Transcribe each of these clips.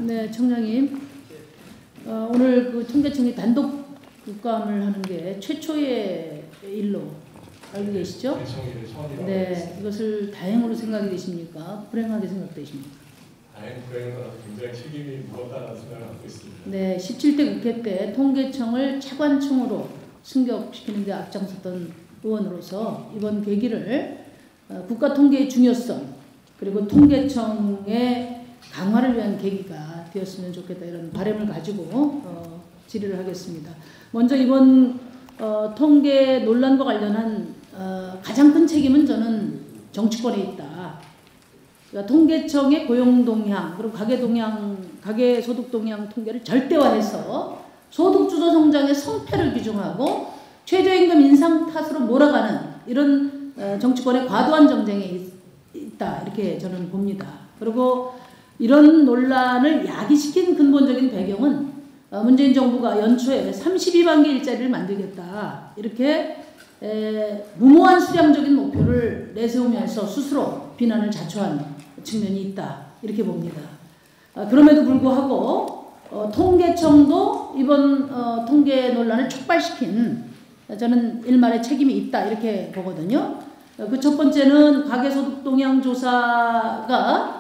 네, 청장님. 오늘 그 통계청이 단독 국감을 하는 게 최초의 일로 알고 계시죠? 네, 이것을 다행으로 생각이 되십니까? 불행하게 생각되십니까? 다행 불행을 떠나서 굉장히 책임이 무겁다는 생각을 갖고 있습니다. 네, 17대 국회 때 통계청을 차관청으로 승격시키는 데 앞장섰던 의원으로서 이번 계기를 국가통계의 중요성 그리고 통계청의 강화를 위한 계기가 되었으면 좋겠다 이런 바람을 가지고 질의를 하겠습니다. 먼저 이번 통계 논란과 관련한 가장 큰 책임은 저는 정치권에 있다. 그러니까 통계청의 고용 동향 그리고 가계 소득 동향 통계를 절대화해서 소득 주도 성장의 성패를 규정하고 최저임금 인상 탓으로 몰아가는 이런 정치권의 과도한 정쟁에 있다 이렇게 저는 봅니다. 그리고 이런 논란을 야기시킨 근본적인 배경은 문재인 정부가 연초에 32만 개 일자리를 만들겠다 이렇게 무모한 수량적인 목표를 내세우면서 스스로 비난을 자초한 측면이 있다 이렇게 봅니다. 그럼에도 불구하고 통계청도 이번 통계 논란을 촉발시킨 저는 일말의 책임이 있다 이렇게 보거든요. 그 첫 번째는 가계소득 동향 조사가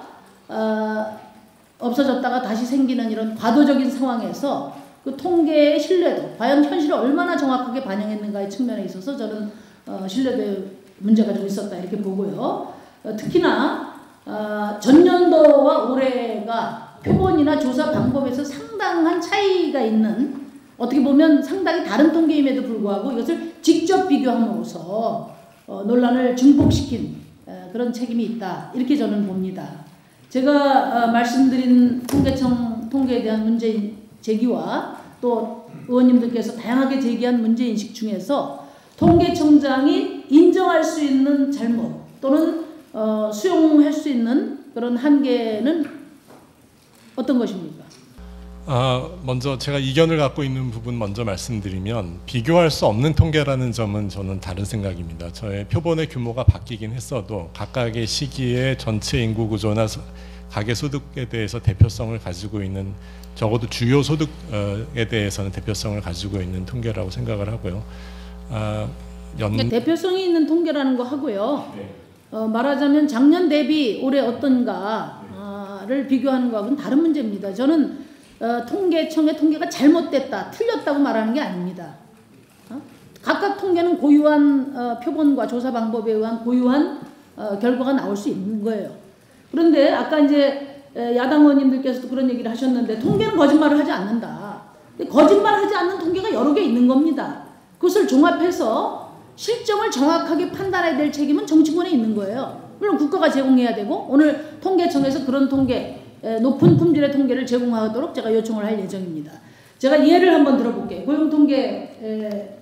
없어졌다가 다시 생기는 이런 과도적인 상황에서 그 통계의 신뢰도 과연 현실을 얼마나 정확하게 반영했는가의 측면에 있어서 저는 신뢰도에 문제가 좀 있었다 이렇게 보고요. 특히나 전년도와 올해가 표본이나 조사 방법에서 상당한 차이가 있는 어떻게 보면 상당히 다른 통계임에도 불구하고 이것을 직접 비교함으로써 논란을 증폭시킨 그런 책임이 있다 이렇게 저는 봅니다. 제가 말씀드린 통계청 통계에 대한 문제 제기와 또 의원님들께서 다양하게 제기한 문제인식 중에서 통계청장이 인정할 수 있는 잘못 또는 수용할 수 있는 그런 한계는 어떤 것입니까? 먼저 제가 이견을 갖고 있는 부분 먼저 말씀드리면 비교할 수 없는 통계라는 점은 저는 다른 생각입니다. 저의 표본의 규모가 바뀌긴 했어도 각각의 시기에 전체 인구 구조나 가계소득에 대해서 대표성을 가지고 있는 적어도 주요 소득에 대해서는 대표성을 가지고 있는 통계라고 생각을 하고요. 그러니까 대표성이 있는 통계라는 거 하고요. 네. 말하자면 작년 대비 올해 어떤가를 비교하는 거하고는 다른 문제입니다. 저는 통계청의 통계가 잘못됐다, 틀렸다고 말하는 게 아닙니다. 각각 통계는 고유한 표본과 조사 방법에 의한 고유한 결과가 나올 수 있는 거예요. 그런데 아까 이제 야당 의원님들께서도 그런 얘기를 하셨는데 통계는 거짓말을 하지 않는다. 근데 거짓말하지 않는 통계가 여러 개 있는 겁니다. 그것을 종합해서 실정을 정확하게 판단해야 될 책임은 정치권에 있는 거예요. 물론 국가가 제공해야 되고 오늘 통계청에서 그런 통계 높은 품질의 통계를 제공하도록 제가 요청을 할 예정입니다. 제가 예를 한번 들어볼게요. 고용통계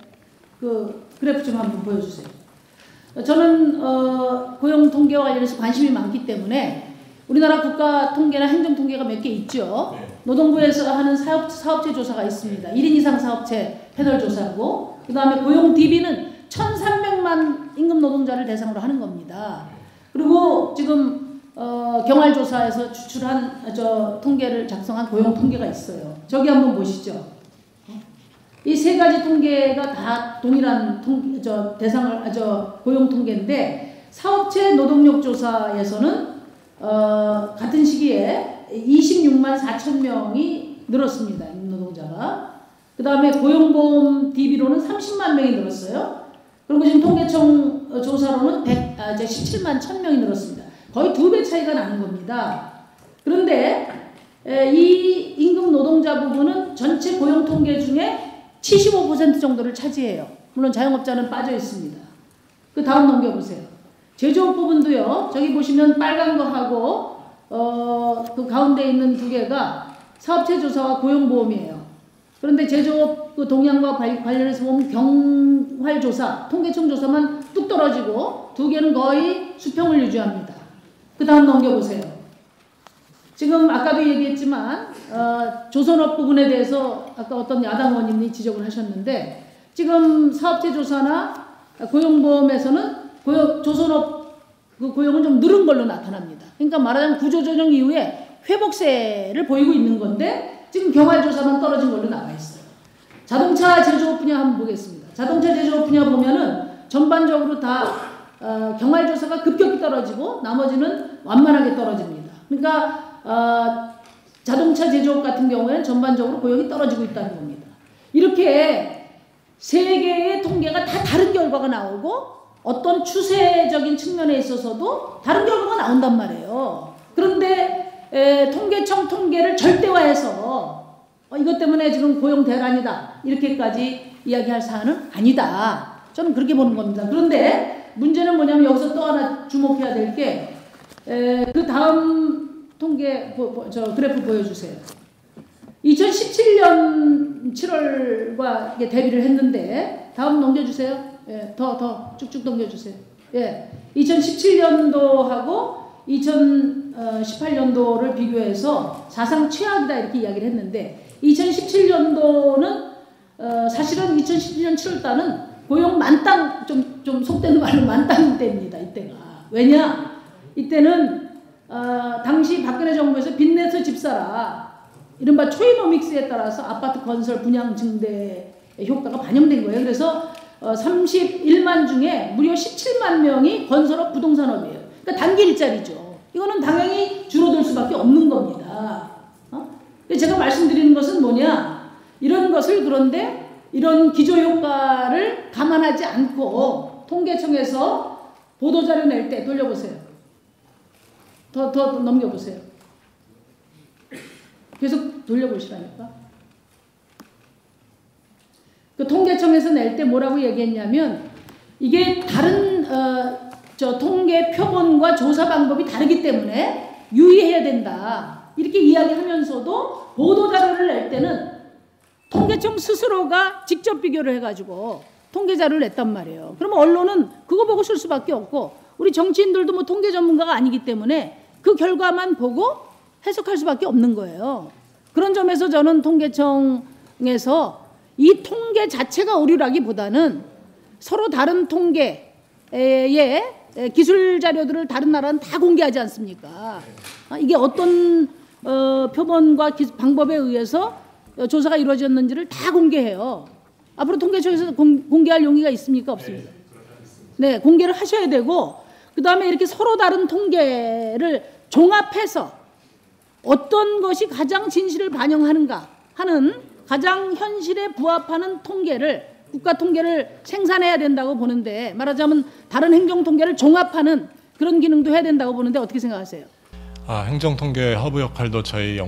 그 그래프 좀 한번 보여주세요. 저는 고용통계와 관련해서 관심이 많기 때문에 우리나라 국가통계나 행정통계가 몇 개 있죠. 노동부에서 하는 사업체 조사가 있습니다. 1인 이상 사업체 패널 조사고 그 다음에 고용 DB는 1,300만 임금 노동자를 대상으로 하는 겁니다. 그리고 지금 경활조사에서 추출한 통계를 작성한 고용통계가 있어요. 저기 한번 보시죠. 이 세 가지 통계가 다 동일한 고용통계인데 사업체 노동력 조사에서는 같은 시기에 26만 4천 명이 늘었습니다. 노동자가. 그 다음에 고용보험 DB로는 30만 명이 늘었어요. 그리고 지금 통계청 조사로는 17만 1천 명이 늘었습니다. 거의 2배 차이가 나는 겁니다. 그런데 이 임금 노동자 부분은 전체 고용 통계 중에 75% 정도를 차지해요. 물론 자영업자는 빠져 있습니다. 그 다음 넘겨보세요. 제조업 부분도요. 저기 보시면 빨간 거하고 그 가운데 있는 두 개가 사업체 조사와 고용보험이에요. 그런데 제조업 그 동향과 관련해서 보면 경활조사, 통계청 조사만 뚝 떨어지고 두 개는 거의 수평을 유지합니다. 그 다음 넘겨보세요. 지금 아까도 얘기했지만 조선업 부분에 대해서 아까 어떤 야당 의원님이 지적을 하셨는데 지금 사업체 조사나 고용보험에서는 조선업 그 고용은 좀 늘은 걸로 나타납니다. 그러니까 말하자면 구조조정 이후에 회복세를 보이고 있는 건데 지금 경활조사만 떨어진 걸로 나와 있어요. 자동차 제조업 분야 한번 보겠습니다. 자동차 제조업 분야 보면은 전반적으로 다 경활조사가 급격히 떨어지고 나머지는 완만하게 떨어집니다. 그러니까 자동차 제조업 같은 경우에는 전반적으로 고용이 떨어지고 있다는 겁니다. 이렇게 세 개의 통계가 다 다른 결과가 나오고 어떤 추세적인 측면에 있어서도 다른 결과가 나온단 말이에요. 그런데 통계청 통계를 절대화해서 이것 때문에 지금 고용 대란이다 이렇게까지 이야기할 사안은 아니다. 저는 그렇게 보는 겁니다. 그런데 문제는 뭐냐면 여기서 또 하나 주목해야 될 게 그 다음 통계 저 그래프 보여주세요. 2017년 7월과 대비를 했는데 다음 넘겨주세요. 예, 더 쭉쭉 넘겨주세요. 예, 2017년도하고 2018년도를 비교해서 사상 최악이다 이렇게 이야기를 했는데 2017년도는 사실은 2017년 7월달은 고용 만땅 좀 속되는 말로 만땅 때입니다. 이때가 왜냐? 이때는 당시 박근혜 정부에서 빚내서 집 사라 이른바 초이노믹스에 따라서 아파트 건설 분양 증대 효과가 반영된 거예요. 그래서 31만 중에 무려 17만 명이 건설업 부동산업이에요. 그러니까 단기 일자리죠. 이거는 당연히 줄어들 수밖에 없는 겁니다. 제가 말씀드리는 것은 뭐냐? 이런 것을 그런데 이런 기조효과를 감안하지 않고 통계청에서 보도자료 낼 때 돌려보세요. 더 넘겨보세요. 계속 돌려보시라니까. 그 통계청에서 낼 때 뭐라고 얘기했냐면 이게 다른 통계 표본과 조사 방법이 다르기 때문에 유의해야 된다. 이렇게 이야기하면서도 보도자료를 낼 때는 통계청 스스로가 직접 비교를 해가지고 통계자료를 냈단 말이에요. 그러면 언론은 그거 보고 쓸 수밖에 없고 우리 정치인들도 뭐 통계 전문가가 아니기 때문에 그 결과만 보고 해석할 수밖에 없는 거예요. 그런 점에서 저는 통계청에서 이 통계 자체가 오류라기보다는 서로 다른 통계의 기술 자료들을 다른 나라는 다 공개하지 않습니까? 이게 어떤 표본과 방법에 의해서 조사가 이루어졌는지를 다 공개해요. 앞으로 통계청에서 공개할 용의가 있습니까? 없습니까? 네, 공개를 하셔야 되고 그 다음에 이렇게 서로 다른 통계를 종합해서 어떤 것이 가장 진실을 반영하는가 하는 가장 현실에 부합하는 통계를 국가 통계를 생산해야 된다고 보는데 말하자면 다른 행정 통계를 종합하는 그런 기능도 해야 된다고 보는데 어떻게 생각하세요? 행정통계 허브 역할도 저희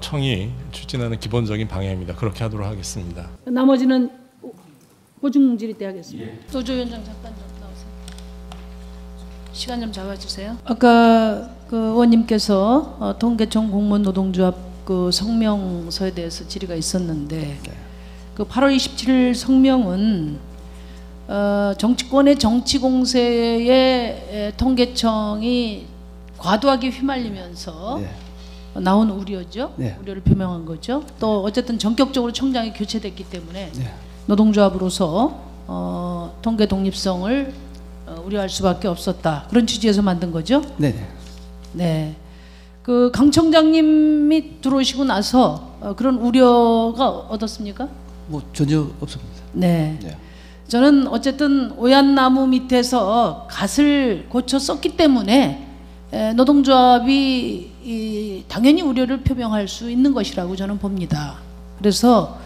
청이 추진하는 기본적인 방향입니다. 그렇게 하도록 하겠습니다. 나머지는 보충질의 때 하겠습니다. 노조위원장 잠깐 좀 나오세요. 시간 좀 잡아주세요. 아까 그 의원님께서 통계청 공무원 노동조합 그 성명서에 대해서 질의가 있었는데 그 8월 27일 성명은 정치권의 정치 공세에 통계청이 과도하게 휘말리면서 나온 우려죠. 우려를 표명한 거죠. 또 어쨌든 전격적으로 청장이 교체됐기 때문에 노동조합으로서 통계 독립성을 우려할 수밖에 없었다. 그런 취지에서 만든 거죠. 네. 그 강 청장님이 들어오시고 나서 그런 우려가 어떻습니까? 뭐 전혀 없습니다. 네. 저는 어쨌든 오얏나무 밑에서 갓을 고쳐 썼기 때문에 노동조합이 당연히 우려를 표명할 수 있는 것이라고 저는 봅니다. 그래서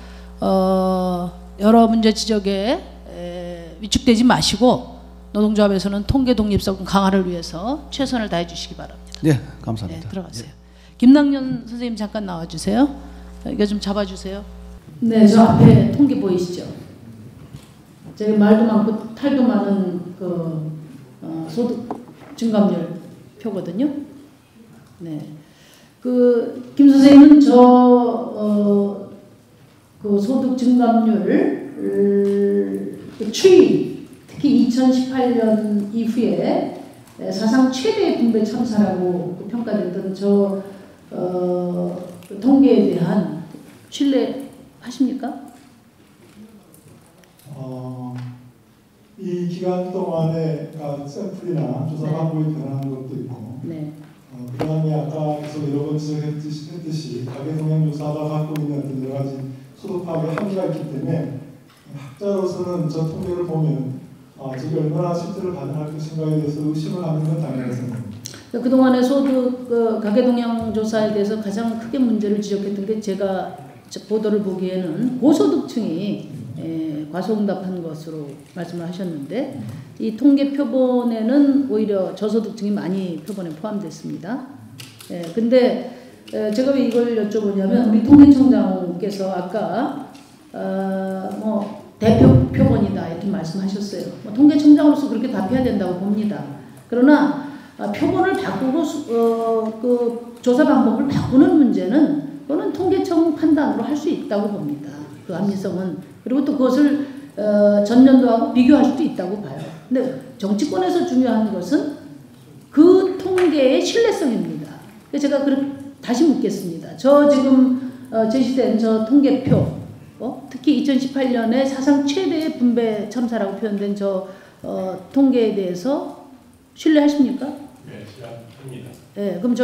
여러 문제 지적에 위축되지 마시고 노동조합에서는 통계 독립성 강화를 위해서 최선을 다해 주시기 바랍니다. 네, 감사합니다. 네, 들어가세요. 김낙년 선생님 잠깐 나와주세요. 이거 좀 잡아주세요. 네, 저 앞에 통계 보이시죠? 제가 말도 많고 탈도 많은 그 소득 증감률 표거든요. 네, 그 김 선생님은 그 소득 증감률 추이 특히 2018년 이후에 사상 최대의 분배 참사라고 평가됐던 저 통계에 대한 신뢰하십니까? 이 기간 동안에 샘플이나 조사 방법이 변한 것도 있고 네. 그다음에 아까 계속 여러 번 지적했듯이 가계동향조사가 갖고 있는 어떤 여러 가지 소득 파악의 한계가 있기 때문에 학자로서는 저 통계를 보면 저게 얼마나 실제로 가능할 것인가에 대해서 의심을 하는 건 당연히 생각합니다. 그동안의 소득 가계동향조사에 대해서 가장 크게 문제를 지적했던 게 제가 보도를 보기에는 고소득층이 과소응답한 것으로 말씀을 하셨는데 이 통계 표본에는 오히려 저소득층이 많이 표본에 포함됐습니다. 근데 제가 왜 이걸 여쭤보냐면 우리 통계청장께서 아까 뭐 대표 표본이다 이렇게 말씀하셨어요. 뭐 통계청장으로서 그렇게 답해야 된다고 봅니다. 그러나 표본을 바꾸고 그 조사 방법을 바꾸는 문제는 그거는 통계청 판단으로 할 수 있다고 봅니다. 그 합리성은. 그리고 또 그것을 전년도하고 비교할 수도 있다고 봐요. 근데 정치권에서 중요한 것은 그 통계의 신뢰성입니다. 제가 다시 묻겠습니다. 저 지금 제시된 저 통계표, 특히 2018년에 사상 최대의 분배 참사라고 표현된 저 통계에 대해서 신뢰하십니까? 네, 신뢰합니다. 네, 그럼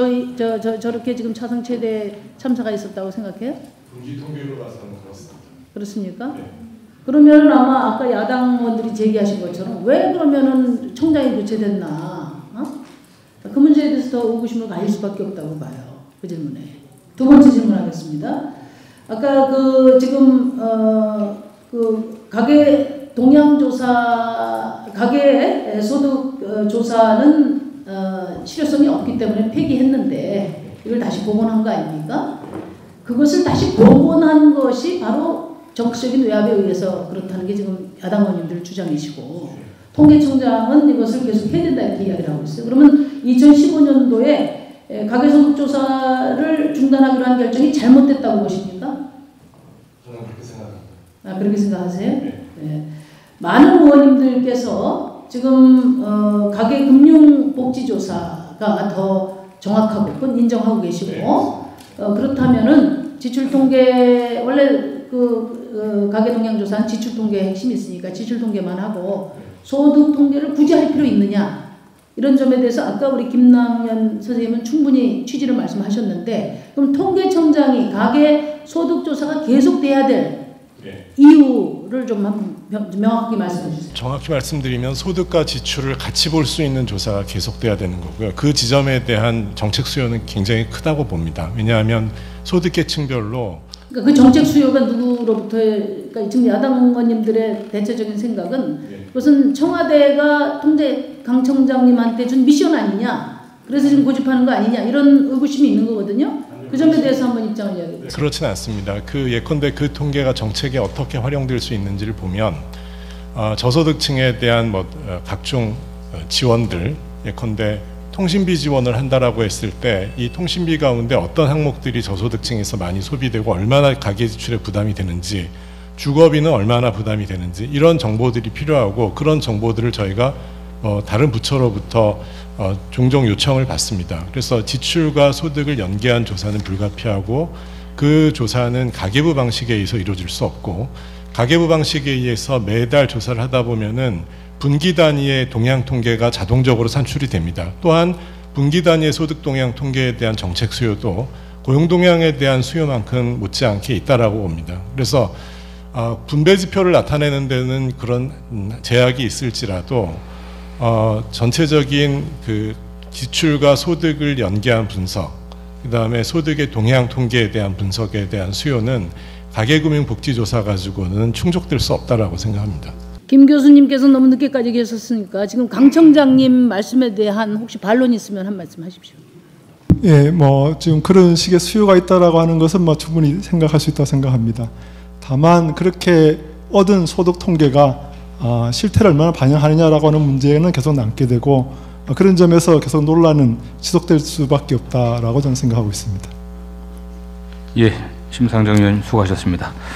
저렇게 지금 사상 최대 참사가 있었다고 생각해요? 분기 통계로 봐서는 그렇습니다. 그렇습니까? 네. 그러면 아마 아까 야당 의원들이 제기하신 것처럼 왜 그러면은 청장이 교체됐나? 그 문제에 대해서 더 의구심을 가질 수밖에 없다고 봐요. 그 질문에. 두 번째 질문하겠습니다. 아까 지금 가계 동향조사, 가계 소득 조사는 실효성이 없기 때문에 폐기했는데 이걸 다시 복원한 거 아닙니까? 그것을 다시 복원한 것이 바로 정치적인 외압에 의해서 그렇다는 게 지금 야당 의원님들 주장이시고 통계청장은 이것을 계속 해야 된다 이렇게 이야기를 하고 있어요. 그러면 2015년도에 가계소득조사를 중단하기로 한 결정이 잘못됐다고 보십니까? 저는 그렇게 생각합니다. 그렇게 생각하세요? 네. 네. 많은 의원님들께서 지금 가계금융복지조사가 더 정확하고 그건 인정하고 계시고 그렇다면은 지출통계 원래 가계동향조사는 지출통계의 핵심이 있으니까 지출통계만 하고 소득통계를 굳이 할 필요 있느냐 이런 점에 대해서 아까 우리 김남현 선생님은 충분히 취지를 말씀하셨는데 그럼 통계청장이 가계소득조사가 계속돼야 될 이유를 좀 명확히 말씀해 주세요. 정확히 말씀드리면 소득과 지출을 같이 볼 수 있는 조사가 계속돼야 되는 거고요. 그 지점에 대한 정책 수요는 굉장히 크다고 봅니다. 왜냐하면 소득계층별로 그러니까 그 정책 수요가 누구로부터 그러니까 지금 야당 의원님들의 대체적인 생각은 그것은 청와대가 강 청장님한테 준 미션 아니냐 그래서 지금 고집하는 거 아니냐 이런 의구심이 있는 거거든요. 그 점에 대해서 한번 입장을 이야기해 주세요. 그렇지는 않습니다. 예컨대 그 통계가 정책에 어떻게 활용될 수 있는지를 보면 저소득층에 대한 각종 지원들 예컨대 통신비 지원을 한다라고 했을 때 이 통신비 가운데 어떤 항목들이 저소득층에서 많이 소비되고 얼마나 가계지출에 부담이 되는지 주거비는 얼마나 부담이 되는지 이런 정보들이 필요하고 그런 정보들을 저희가 다른 부처로부터 종종 요청을 받습니다. 그래서 지출과 소득을 연계한 조사는 불가피하고 그 조사는 가계부 방식에 의해서 이루어질 수 없고 가계부 방식에 의해서 매달 조사를 하다 보면은 분기 단위의 동향 통계가 자동적으로 산출이 됩니다. 또한 분기 단위의 소득 동향 통계에 대한 정책 수요도 고용 동향에 대한 수요만큼 못지않게 있다라고 봅니다. 그래서 분배 지표를 나타내는 데는 그런 제약이 있을지라도 전체적인 그 지출과 소득을 연계한 분석, 그 다음에 소득의 동향 통계에 대한 분석에 대한 수요는 가계금융복지조사 가지고는 충족될 수 없다라고 생각합니다. 김 교수님께서 너무 늦게까지 계셨으니까 지금 강 청장님 말씀에 대한 혹시 반론이 있으면 한 말씀 하십시오. 예, 지금 그런 식의 수요가 있다라고 하는 것은 충분히 생각할 수 있다고 생각합니다. 다만 그렇게 얻은 소득 통계가 실태를 얼마나 반영하느냐라고 하는 문제는 계속 남게 되고 그런 점에서 계속 논란은 지속될 수밖에 없다라고 저는 생각하고 있습니다. 예, 심상정 의원 수고하셨습니다.